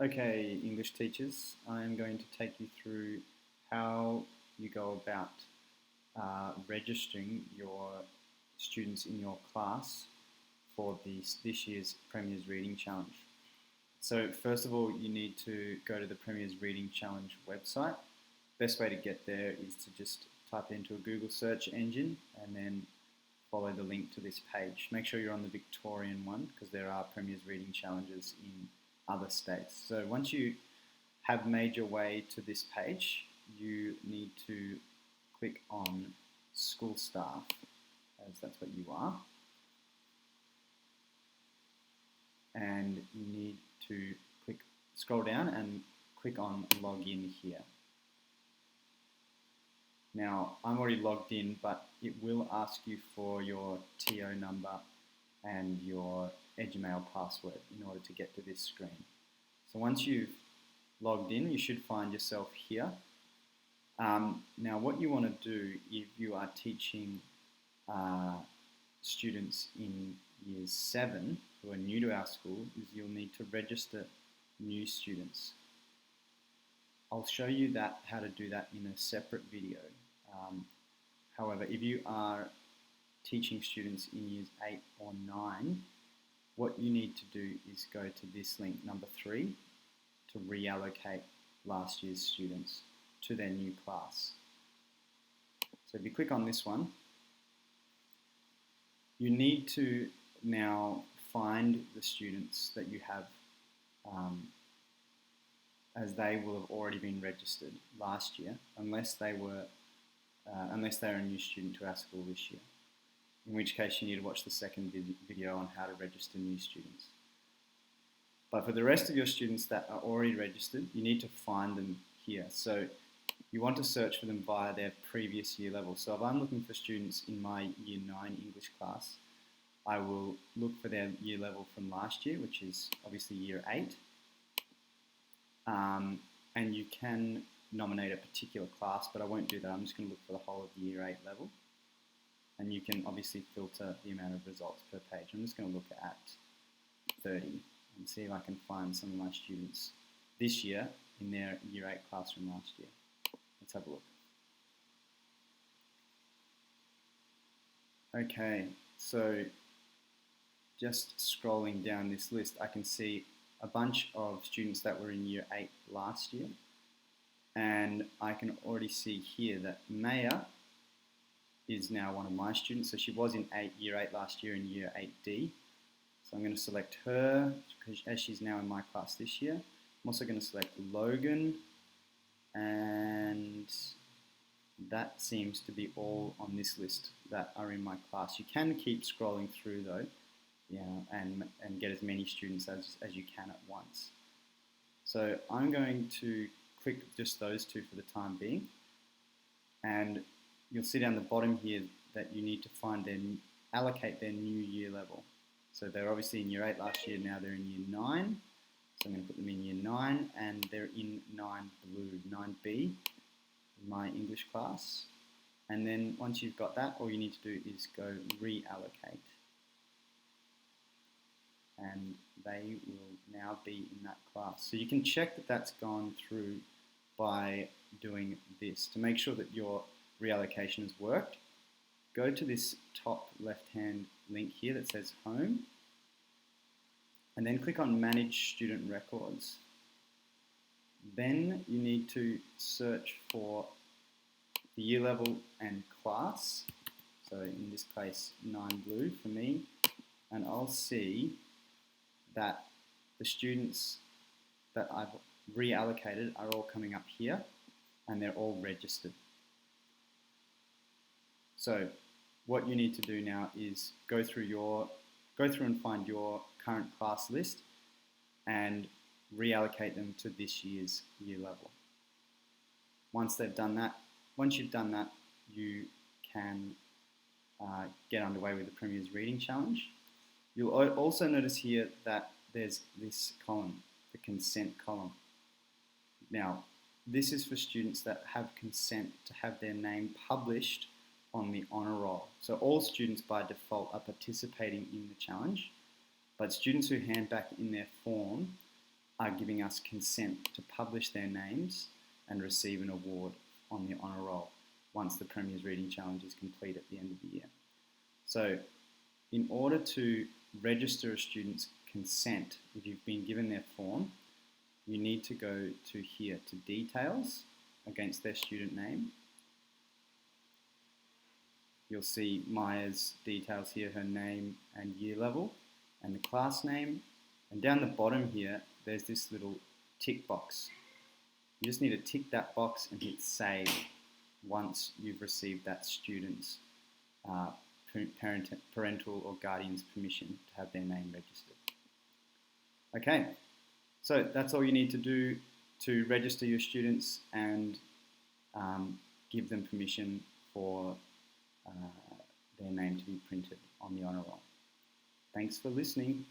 Okay, English teachers, I'm going to take you through how you go about registering your students in your class for this year's Premier's Reading Challenge. So first of all, you need to go to the Premier's Reading Challenge website. Best way to get there is to just type it into a Google search engine and then follow the link to this page. Make sure you're on the Victorian one because there are Premier's Reading Challenges in other states. So once you have made your way to this page, you need to click on School Staff, as that's what you are. And you need to scroll down and click on Login here. Now, I'm already logged in, but it will ask you for your TO number and your Edumail password in order to get to this screen. So once you've logged in, you should find yourself here. Now, what you want to do if you are teaching students in Year 7 who are new to our school is you'll need to register new students. I'll show you how to do that in a separate video. However, if you are teaching students in Years 8 or 9, what you need to do is go to this link, number 3, to reallocate last year's students to their new class. So if you click on this one, you need to now find the students that you have as they will have already been registered last year, unless they're a new student to our school this year. In which case you need to watch the second video on how to register new students. But for the rest of your students that are already registered, you need to find them here. So you want to search for them via their previous year level. So if I'm looking for students in my Year 9 English class, I will look for their year level from last year, which is obviously Year 8. And you can nominate a particular class, but I won't do that. I'm just going to look for the whole of the Year 8 level. And you can obviously filter the amount of results per page. I'm just going to look at 30 and see if I can find some of my students this year in their Year 8 classroom last year. Let's have a look. Okay, so just scrolling down this list, I can see a bunch of students that were in Year 8 last year. And I can already see here that Maya is now one of my students. So she was in Year 8 last year in Year 8D. So I'm going to select her as she's now in my class this year. I'm also going to select Logan, and that seems to be all on this list that are in my class. You can keep scrolling through though, and get as many students as you can at once. So I'm going to click just those two for the time being, and you'll see down the bottom here that you need to allocate their new year level. So they're obviously in Year 8 last year, now they're in Year 9. So I'm going to put them in Year 9, and they're in 9 blue, 9B, in my English class. And then once you've got that, all you need to do is go reallocate. And they will now be in that class. So you can check that that's gone through by doing this. To make sure that your reallocation has worked, go to this top left-hand link here that says Home, and then click on Manage Student Records. Then you need to search for the year level and class. So in this case, 9 blue for me, and I'll see that the students that I've reallocated are all coming up here, and they're all registered. So what you need to do now is go through and find your current class list and reallocate them to this year's year level. Once you've done that, you can get underway with the Premier's Reading Challenge. You'll also notice here that there's this column, the consent column. Now, this is for students that have consent to have their name published on the honour roll. So all students by default are participating in the challenge, but students who hand back in their form are giving us consent to publish their names and receive an award on the honour roll once the Premier's Reading Challenge is complete at the end of the year. So in order to register a student's consent, if you've been given their form, you need to go to here to details against their student name. You'll see Maya's details here, her name and year level and the class name. And down the bottom here, there's this little tick box. You just need to tick that box and hit save once you've received that student's parental or guardian's permission to have their name registered. Okay, so that's all you need to do to register your students and give them permission for their name to be printed on the honour roll. Thanks for listening.